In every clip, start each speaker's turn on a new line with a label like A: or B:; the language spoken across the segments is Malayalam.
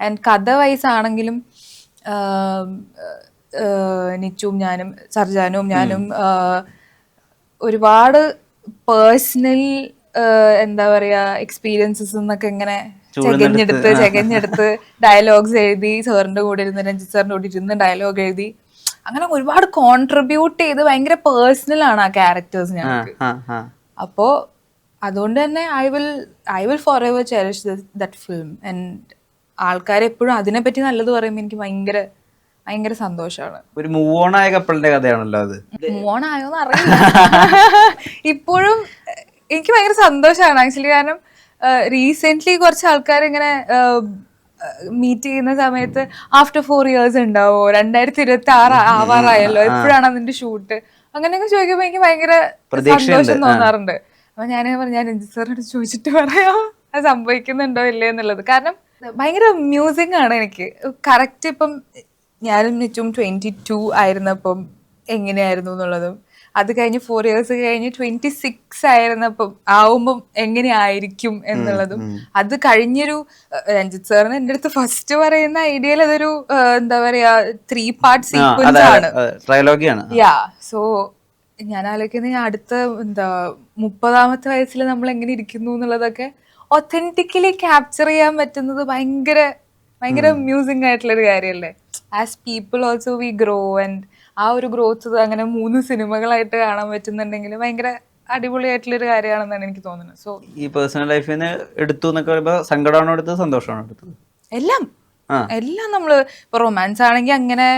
A: ആൻഡ് കഥ വൈസ് ആണെങ്കിലും നിച്ചും ഞാനും സർജാനും ഞാനും ഒരുപാട് പേഴ്സണൽ എന്താ പറയാ എക്സ്പീരിയൻസസ് എന്നൊക്കെ ഇങ്ങനെ ചെകഞ്ഞെടുത്ത് ഡയലോഗ്സ് എഴുതി സാറിന്റെ കൂടെ ഇരുന്ന് രഞ്ജിത്ത് സാറിന്റെ കൂടെ ഇരുന്ന് ഡയലോഗ് എഴുതി അങ്ങനെ ഒരുപാട് കോൺട്രിബ്യൂട്ട് ചെയ്ത് ഭയങ്കര പേഴ്സണൽ ആണ് ആ ക്യാരക്ടേഴ്സ് ഞങ്ങൾക്ക്. അപ്പോ അതുകൊണ്ട് തന്നെ I will forever cherish that film. And ആൾക്കാരെപ്പോഴും അതിനെപ്പറ്റി നല്ലത് പറയുമ്പോൾ എനിക്ക് ഭയങ്കര ഭയങ്കര സന്തോഷമാണ്.
B: ഒരു മൂവ് ഓൺ ആയ കപ്പിളിന്റെ കഥയാണല്ലോ അത്.
A: മൂവ് ഓൺ ആയോന്ന് അറിയില്ല. ഇപ്പോഴും എനിക്ക് ഭയങ്കര സന്തോഷമാണ് ആക്ച്വലി. കാരണം റീസെന്റ് കുറച്ച് ആൾക്കാർ ഇങ്ങനെ മീറ്റ് ചെയ്യുന്ന സമയത്ത് ആഫ്റ്റർ 4 years ഉണ്ടാവോ, 2026 ആവാറായല്ലോ, എപ്പോഴാണ് അതിന്റെ ഷൂട്ട്, അങ്ങനെയൊക്കെ ചോദിക്കുമ്പോ എനിക്ക് ഭയങ്കര സന്തോഷം തോന്നാറുണ്ട്. അപ്പൊ ഞാൻ രഞ്ജിത്ത് സാറിനോട് ചോദിച്ചിട്ട് പറയാം അത് സംഭവിക്കുന്നുണ്ടോ ഇല്ലേ എന്നുള്ളത്. കാരണം ഭയങ്കര മ്യൂസിക് ആണ് എനിക്ക് കറക്റ്റ്. ഇപ്പം ഞാനും നിച്ചും 22 ആയിരുന്നപ്പം എങ്ങനെയായിരുന്നു എന്നുള്ളതും, അത് കഴിഞ്ഞ് 4 years കഴിഞ്ഞ് 26 ആയിരുന്നപ്പം ആവുമ്പം എങ്ങനെയായിരിക്കും എന്നുള്ളതും, അത് കഴിഞ്ഞൊരു രഞ്ജിത്ത് സാറിന് എൻ്റെ അടുത്ത് ഫസ്റ്റ് പറയുന്ന ഐഡിയയിൽ അതൊരു എന്താ പറയാ 3 part സീക്വൻസ് ആണ്. യാ സോ ഞാൻ ആലോചിക്കുന്നത് അടുത്ത എന്താ 30ാമത്തെ വയസ്സിൽ നമ്മൾ എങ്ങനെ ഇരിക്കുന്നു എന്നുള്ളതൊക്കെ ഒത്തന്റിക്കലി ക്യാപ്ചർ ചെയ്യാൻ പറ്റുന്നത് ഭയങ്കര ഭയങ്കര മ്യൂസിക് ആയിട്ടുള്ളൊരു കാര്യമല്ലേ. As people also we grow. And ആ ഒരു ഗ്രോത്ത് അങ്ങനെ 3 സിനിമകളായിട്ട് കാണാൻ പറ്റുന്നുണ്ടെങ്കിൽ ഭയങ്കര അടിപൊളിയായിട്ടുള്ളൊരു കാര്യമാണെന്നാണ് എനിക്ക് തോന്നുന്നത്. സോ
B: ഈ പേഴ്സണൽ ലൈഫിൽ നിന്ന് എടുത്തു എന്നൊക്കെ പറയുമ്പോൾ സങ്കടമാണോ എടുത്തത്, സന്തോഷമാണോ എടുത്തത്?
A: എല്ലാം എല്ലാം. നമ്മള് ഇപ്പൊ റൊമാൻസ് ആണെങ്കിൽ അങ്ങനെ,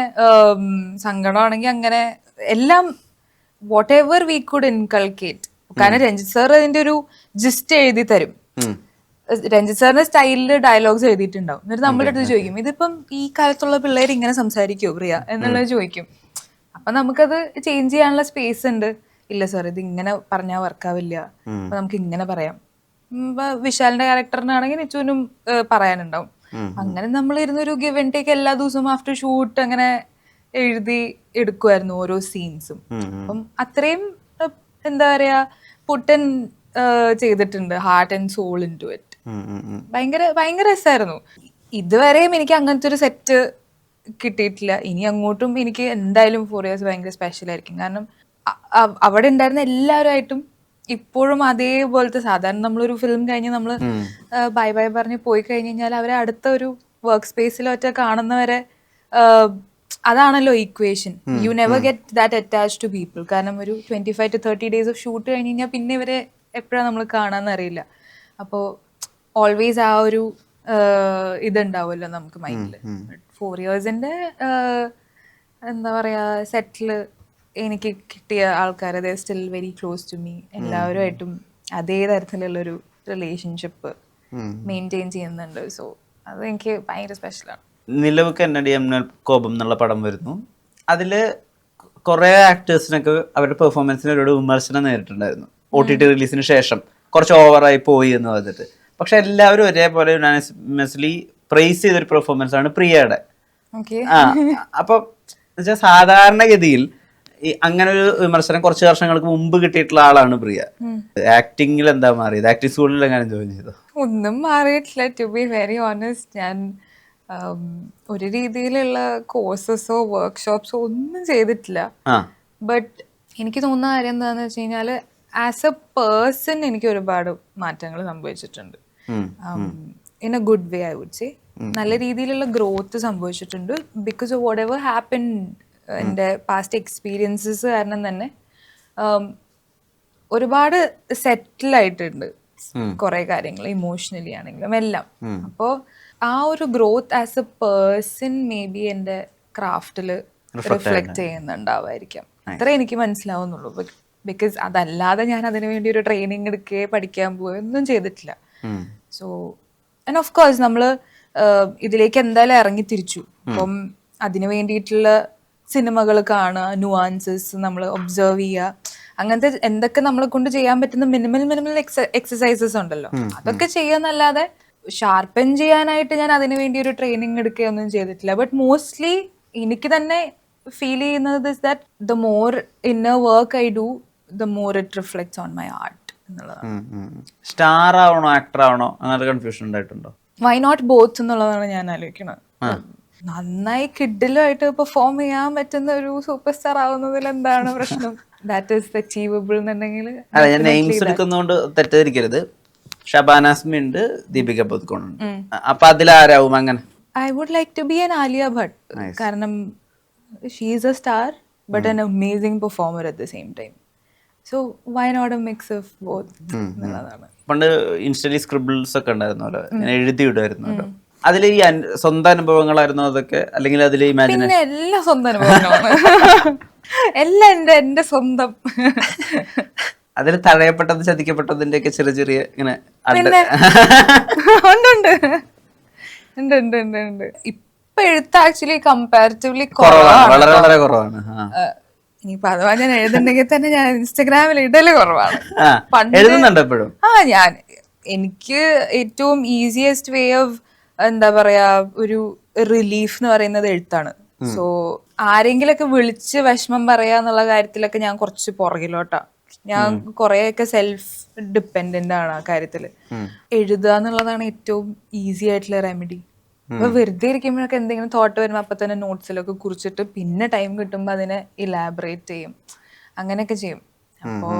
A: സങ്കടമാണെങ്കിൽ അങ്ങനെ, എല്ലാം what ever we could inculcate. കാരണം രഞ്ജിത്ത് സാർ അതിന്റെ ഒരു ജിസ്റ്റ് എഴുതി തരും. രഞ്ജിത്ത് സാറിന്റെ സ്റ്റൈലില് ഡയലോഗ്സ് എഴുതിയിട്ടുണ്ടാവും. എന്നിട്ട് നമ്മളുടെ അടുത്ത് ചോദിക്കും ഇതിപ്പം ഈ കാലത്തുള്ള പിള്ളേർ ഇങ്ങനെ സംസാരിക്കുമോ പ്രിയ എന്നുള്ളത് ചോദിക്കും. അപ്പൊ നമുക്കത് ചേഞ്ച് ചെയ്യാനുള്ള സ്പേസ് ഉണ്ട്. ഇല്ല സാർ ഇത് ഇങ്ങനെ പറഞ്ഞാൽ വർക്കാവില്ല, അപ്പൊ നമുക്ക് ഇങ്ങനെ പറയാം. വിശാലിന്റെ ക്യാരക്ടറിനാണെങ്കിൽ നിച്ചുവിനും പറയാനുണ്ടാവും. അങ്ങനെ നമ്മൾ ഇരുന്നൊരു ഗിവ് ആൻഡ് ടേക്ക് എല്ലാ ദിവസവും ആഫ്റ്റർ ഷൂട്ട് അങ്ങനെ എഴുതി എടുക്കുമായിരുന്നു ഓരോ സീൻസും. അപ്പം അത്രയും എന്താ പറയാ പുട്ടൻ ചെയ്തിട്ടുണ്ട് heart and soul into it. ഭയങ്കര ഭയങ്കര രസമായിരുന്നു. ഇതുവരെയും എനിക്ക് അങ്ങനത്തെ ഒരു സെറ്റ് കിട്ടിയിട്ടില്ല. ഇനി അങ്ങോട്ടും എനിക്ക് എന്തായാലും 4 years ഭയങ്കര സ്പെഷ്യൽ ആയിരിക്കും. കാരണം അവിടെ ഉണ്ടായിരുന്ന എല്ലാവരുമായിട്ടും ഇപ്പോഴും അതേപോലത്തെ, സാധാരണ നമ്മളൊരു ഫിലിം കഴിഞ്ഞ് നമ്മൾ ബൈ ബൈ പറഞ്ഞ് പോയി കഴിഞ്ഞ് കഴിഞ്ഞാൽ അവരെ അടുത്ത ഒരു വർക്ക് സ്പേസിലോ ഒറ്റ കാണുന്നവരെ അതാണല്ലോ equation. You never get that attach to people. കാരണം ഒരു 25 to 30 days ഓഫ് ഷൂട്ട് കഴിഞ്ഞ് കഴിഞ്ഞാൽ പിന്നെ ഇവരെ എപ്പോഴാണ് നമ്മൾ കാണാന്ന് അറിയില്ല. അപ്പോൾ ഓൾവേസ് ആ ഒരു ഇതുണ്ടാവുമല്ലോ നമുക്ക് മൈൻഡിൽ. 4 yearsന്റെ എന്താ പറയാ സെറ്റില് എനിക്ക് കിട്ടിയ ആൾക്കാർ they still very close to me. എല്ലാവരുമായിട്ടും അതേ തരത്തിലുള്ളൊരു റിലേഷൻഷിപ്പ് മെയിൻറ്റെയിൻ ചെയ്യുന്നുണ്ട്. സോ അത് എനിക്ക് ഭയങ്കര സ്പെഷ്യലാണ്.
B: നിലവ് കന്നഡി കോപം എന്നുള്ള പടം വരുന്നു. അതില് കുറെ ആക്ടേഴ്സിനൊക്കെ അവരുടെ പെർഫോമൻസിന് ഒരു വിമർശനം നേരിട്ടുണ്ടായിരുന്നു OTT റിലീസിന് ശേഷം, കുറച്ച് ഓവറായി പോയി എന്ന് പറഞ്ഞിട്ട്. പക്ഷെ എല്ലാവരും ഒരേപോലെ യുനാനിമസ്ലി പ്രൈസ് ചെയ്തൊരു പെർഫോമൻസ് ആണ് പ്രിയയുടെ. അപ്പൊ സാധാരണഗതിയിൽ അങ്ങനെ ഒരു വിമർശനം കുറച്ച് വർഷങ്ങൾക്ക് മുമ്പ് കിട്ടിയിട്ടുള്ള ആളാണ് പ്രിയ. ആക്ടിങ്ങിൽ എന്താ മാറിയത്? ആക്ടിങ് സ്കൂളിൽ എങ്ങനെ ജോയിൻ ചെയ്തോ?
A: ഒന്നും മാറിയിട്ടില്ല ടു ബി വെരി ഓണസ്റ്റ്. ഞാൻ ഒരു രീതിയിലുള്ള കോഴ്സസോ വർക്ക്ഷോപ്സോ ഒന്നും ചെയ്തിട്ടില്ല. ബട്ട് എനിക്ക് തോന്നുന്ന കാര്യം എന്താണെന്ന് വെച്ച് കഴിഞ്ഞാൽ ആസ് എ പേഴ്സൺ എനിക്ക് ഒരുപാട് മാറ്റങ്ങൾ സംഭവിച്ചിട്ടുണ്ട്. In a good way I would say. നല്ല രീതിയിലുള്ള ഗ്രോത്ത് സംഭവിച്ചിട്ടുണ്ട്. Because of whatever happen എൻ്റെ പാസ്റ്റ് എക്സ്പീരിയൻസസ് കാരണം തന്നെ ഒരുപാട് സെറ്റിൽ ആയിട്ടുണ്ട് കുറെ കാര്യങ്ങൾ, ഇമോഷണലി ആണെങ്കിലും എല്ലാം. അപ്പോൾ ആ ഒരു growth as A person may be എൻ്റെ ക്രാഫ്റ്റിൽ റിഫ്ലക്ട് ചെയ്യുന്നുണ്ടാവായിരിക്കാം. അത്രേ എനിക്ക് മനസ്സിലാവുന്നുള്ളൂ. ബിക്കോസ് അതല്ലാതെ ഞാൻ അതിനു വേണ്ടി ഒരു ട്രെയിനിങ് എടുക്കുകയോ പഠിക്കാൻ പോവുകയോ ഒന്നും ചെയ്തിട്ടില്ല. സോ ആൻഡ് ഓഫ് കോഴ്സ് നമ്മൾ ഇതിലേക്ക് എന്തായാലും ഇറങ്ങി തിരിച്ചു. അപ്പം അതിനു വേണ്ടിയിട്ടുള്ള സിനിമകൾ കാണുക, നുവാൻസസ് നമ്മൾ ഒബ്സർവ് ചെയ്യുക, അങ്ങനത്തെ എന്തൊക്കെ നമ്മളെ കൊണ്ട് ചെയ്യാൻ പറ്റുന്ന മിനിമൽ എക്സസൈസസ് ഉണ്ടല്ലോ അതൊക്കെ ചെയ്യാന്നല്ലാതെ ഷാർപ്പൻ ചെയ്യാനായിട്ട് ഞാൻ അതിനു വേണ്ടി ഒരു ട്രെയിനിങ് എടുക്കുകയൊന്നും ചെയ്തിട്ടില്ല. ബട്ട് മോസ്റ്റ്ലി എനിക്ക് തന്നെ ഫീൽ ചെയ്യുന്നത് is that the more inner work I do the more it reflects on my art എന്നുള്ളതാണ്.
B: സ്റ്റാർ ആവണോ ആക്ടർ ആവണോ അങ്ങനെ കൺഫ്യൂഷൻ ഉണ്ടായിട്ടുണ്ടോ?
A: വൈ നോട്ട് ബോത്ത് എന്നുള്ളതാണ് ഞാൻ ആലോചിക്കുന്നത്. നന്നായി കിഡിലുമായിട്ട് പെർഫോം ചെയ്യാൻ പറ്റുന്ന ഒരു സൂപ്പർ സ്റ്റാർ ആവുന്നതിൽ എന്താണ് പ്രശ്നം? ദാറ്റ് ഈസ് അച്ചീവബിൾ എന്നുണ്ടെങ്കിൽ
B: അല്ല, ഞാൻ നെയിംസ് എടുക്കുന്നതുകൊണ്ട് തെറ്റിദ്ധരിക്കരുത്. ഷബാന ആസ്മി ഉണ്ട്, ദീപിക പദുക്കോൺ ഉണ്ട്. അപ്പൊ അതിലാരാവും അങ്ങനെ?
A: I would like to be an Alia Bhatt. കാരണം she is a star but an amazing performer at the same time. So why not a mix of both എന്നുള്ളതാണ്.
B: പണ്ട് ഇൻസ്റ്റലി സ്ക്രിബിൾസ് ഒക്കെ ഉണ്ടായിരുന്നല്ലോ, ഇങ്ങനെ എഴുതി വിടുമായിരുന്നല്ലോ. അതിൽ ഈ സ്വന്തം അനുഭവങ്ങളായിരുന്നു അതൊക്കെ, അല്ലെങ്കിൽ അതിൽ
A: പിന്നെ എല്ലാം സ്വന്തം അനുഭവങ്ങളാണ്. എല്ലാം എന്റെ സ്വന്തം.
B: അതിൽ തഴയപ്പെട്ടത് ചതിക്കപ്പെട്ടതിന്റെ ഒക്കെ ചെറിയ ചെറിയ ഇങ്ങനെ
A: ഉണ്ട്. ഇപ്പൊ എഴുത്ത് ആക്ച്വലി കമ്പാരിറ്റീവ്ലി
B: വളരെ വളരെ കുറവാണ്.
A: ഇനിയിപ്പൊ അഥവാ ഞാൻ എഴുതുന്നുണ്ടെങ്കിൽ തന്നെ ഞാൻ ഇൻസ്റ്റഗ്രാമിൽ ഇടല് കുറവാണ്.
B: എഴുതുന്നുണ്ട് എപ്പോഴും.
A: എനിക്ക് ഏറ്റവും ഈസിയസ്റ്റ് വേ ഓഫ് എന്താ പറയാ ഒരു റിലീഫ് എന്ന് പറയുന്നത് എഴുത്താണ്. സോ ആരെങ്കിലൊക്കെ വിളിച്ച് വിഷമം പറയാന്നുള്ള കാര്യത്തിലൊക്കെ ഞാൻ കുറച്ച് പുറകിലോട്ടാ. ഞാൻ കുറെയൊക്കെ സെൽഫ് ഡിപ്പെൻഡന്റ് ആണ് ആ കാര്യത്തില്. എഴുതുക എന്നുള്ളതാണ് ഏറ്റവും ഈസി ആയിട്ടുള്ള റെമഡി. അപ്പൊ വെറുതെ ഇരിക്കുമ്പോഴൊക്കെ എന്തെങ്കിലും തോട്ട് വരുമ്പോ അപ്പൊ തന്നെ നോട്ട്സിലൊക്കെ കുറിച്ചിട്ട് പിന്നെ ടൈം കിട്ടുമ്പോ അതിനെ ഇലാബറേറ്റ് ചെയ്യും, അങ്ങനെയൊക്കെ ചെയ്യും. അപ്പോ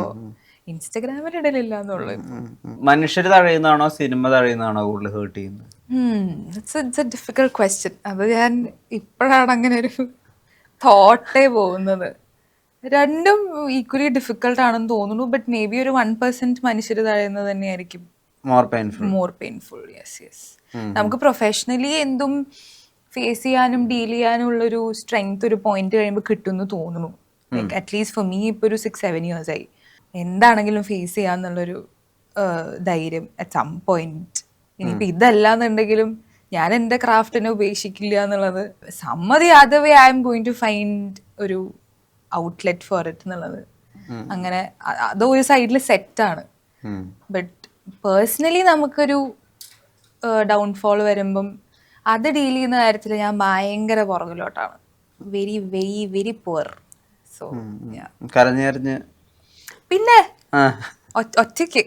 A: ഇൻസ്റ്റഗ്രാമിൽ ഇടലില്ല എന്നുള്ളു.
B: മനുഷ്യര് തഴയുന്നതാണോ സിനിമ തഴയുന്നതാണോ കൂടുതൽ ഹേർട്ട് ചെയ്യുന്നത്?
A: It's A difficult question. അത് ഞാൻ ഇപ്പോഴാണ് അങ്ങനെ ഒരു തോട്ടേ പോകുന്നത്. രണ്ടും ഈക്വലി ഡിഫിക്കൽട്ട് ആണെന്ന് തോന്നുന്നു. ബട്ട് മേ ബി ഒരു 1% മനുഷ്യർ തഴയുന്നത് തന്നെയായിരിക്കും മോർ പെയിൻഫുൾ. Yes yes. നമുക്ക് പ്രൊഫഷണലി എന്തും ഫേസ് ചെയ്യാനും ഡീൽ ചെയ്യാനും ഉള്ളൊരു സ്ട്രെങ്ത് ഒരു പോയിന്റ് കഴിയുമ്പോൾ കിട്ടുമെന്ന് തോന്നുന്നു. ലൈക്ക് അറ്റ്ലീസ്റ്റ് ഫോർ മീ ഇപ്പോൾ ഒരു 6-7 years ആയി എന്താണെങ്കിലും ഫേസ് ചെയ്യാന്നുള്ളൊരു ധൈര്യം അറ്റ് സം പോയിന്റ്. ഇനിയിപ്പോൾ ഇതല്ലാന്നുണ്ടെങ്കിലും ഞാൻ എൻ്റെ ക്രാഫ്റ്റിനെ ഉപേക്ഷിക്കില്ല എന്നുള്ളത് സമ്മതി. Other way I am going to find ഒരു ഔട്ട്ലെറ്റ് ഫോർ ഇറ്റ് എന്നുള്ളത്. അങ്ങനെ അത് ഒരു സൈഡിൽ സെറ്റാണ്. ബട്ട് പേഴ്സണലി നമുക്കൊരു ഡൗൺഫോൾ വരുമ്പം അത് ഡീൽ ചെയ്യുന്ന കാര്യത്തിൽ ഞാൻ ഭയങ്കര പുറകിലോട്ടാണ്. Very very very poor. So പിന്നെ ഒറ്റയ്ക്ക്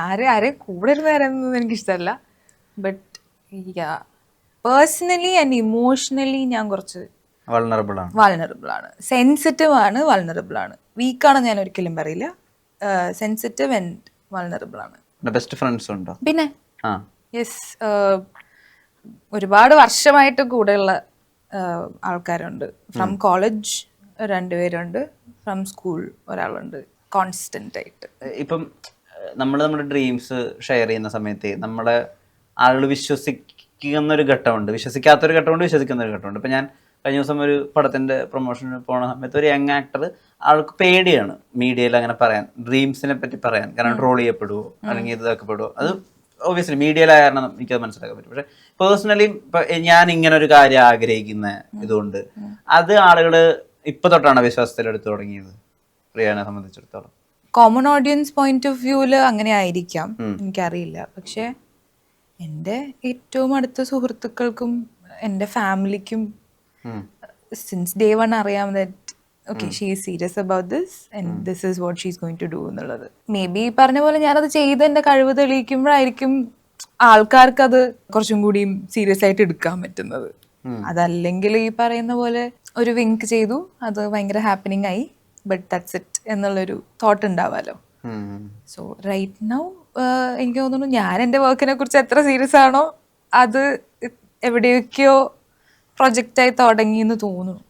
A: ആരെയും കൂടെ ഇരുന്ന് കരയുന്നത് എനിക്കിഷ്ടമല്ല. ബട്ട് പേഴ്സണലി ആൻഡ് ഇമോഷണലി ഞാൻ കുറച്ച് വൾണറബിൾ ആണ്. സെൻസിറ്റീവ് ആണ്, വൾണറബിൾ ആണ്. വീക്കാണെന്ന് ഞാൻ ഒരിക്കലും പറയില്ല. സെൻസിറ്റീവ് ആൻഡ് വൾണറബിൾ ആണ്.
B: ബെസ്റ്റ് ഫ്രണ്ട്സ് ഉണ്ടോ?
A: പിന്നെ യെസ്, ഒരുപാട് വർഷമായിട്ട് കൂടെയുള്ള ആൾക്കാരുണ്ട്. ഫ്രം കോളേജ് 2 പേരുണ്ട്, ഫ്രം സ്കൂൾ ഒരാളുണ്ട്, കോൺസ്റ്റന്റ് ആയിട്ട്.
B: ഇപ്പം നമ്മുടെ ഡ്രീംസ് ഷെയർ ചെയ്യുന്ന സമയത്ത് നമ്മളെ ആളുകൾ വിശ്വസിക്കുന്ന ഒരു ഘട്ടമുണ്ട്, വിശ്വസിക്കാത്തൊരു ഘട്ടമുണ്ട്, വിശ്വസിക്കുന്ന ഒരു ഘട്ടമുണ്ട്. ഇപ്പം ഞാൻ കഴിഞ്ഞ ദിവസം ഒരു പടത്തിന്റെ പ്രൊമോഷന് പോണ സമയത്ത് ഒരു യങ് ആക്ടർ, ആൾക്ക് പേടിയാണ് മീഡിയയിൽ അങ്ങനെ പറയാൻ, ഡ്രീംസിനെ പറ്റി പറയാൻ. കാരണം ട്രോൾ ചെയ്യപ്പെടുവോ അല്ലെങ്കിൽ ഇതാക്കപ്പെടുവോ. അത് ഒബ്വിയസ്ലി മീഡിയയിലായ കാരണം എനിക്കത് മനസ്സിലാക്കാൻ പറ്റും. പക്ഷെ പേഴ്സണലി ഞാൻ ഇങ്ങനെ ഒരു കാര്യം ആഗ്രഹിക്കുന്ന ഇതുകൊണ്ട് അത് ആളുകൾ ഇപ്പൊ തൊട്ടാണ് വിശ്വാസത്തിലെടുത്ത് തുടങ്ങിയത് പ്രിയാനെ സംബന്ധിച്ചിടത്തോളം?
A: കോമൺ ഓഡിയൻസ് പോയിന്റ് ഓഫ് വ്യൂല് അങ്ങനെ ആയിരിക്കാം, എനിക്കറിയില്ല. പക്ഷെ എൻ്റെ ഏറ്റവും അടുത്ത സുഹൃത്തുക്കൾക്കും എൻ്റെ ഫാമിലിക്കും സിൻസ് ഡേ 1 അറിയാം that okay she is serious about this and this is what she is going to do എന്നുള്ളത്. മേ ബി പറഞ്ഞ പോലെ ഞാനത് ചെയ്ത് എൻ്റെ കഴിവ് തെളിയിക്കുമ്പോഴായിരിക്കും ആൾക്കാർക്ക് അത് കുറച്ചും കൂടിയും സീരിയസ് ആയിട്ട് എടുക്കാൻ പറ്റുന്നത്. അതല്ലെങ്കിൽ ഈ പറയുന്ന പോലെ ഒരു വിങ്ക് ചെയ്തു, അത് ഭയങ്കര ഹാപ്പനിങ് ആയി, ബട്ട് ദാറ്റ്സ് ഇറ്റ് എന്നുള്ളൊരു തോട്ട് ഉണ്ടാവാലോ. സോ റൈറ്റ് നൗ എനിക്ക് തോന്നുന്നു ഞാൻ എൻ്റെ വർക്കിനെ കുറിച്ച് എത്ര സീരിയസ് ആണോ അത് എവിടെയൊക്കെയോ പ്രൊജക്റ്റായി തുടങ്ങി എന്ന് തോന്നുന്നു.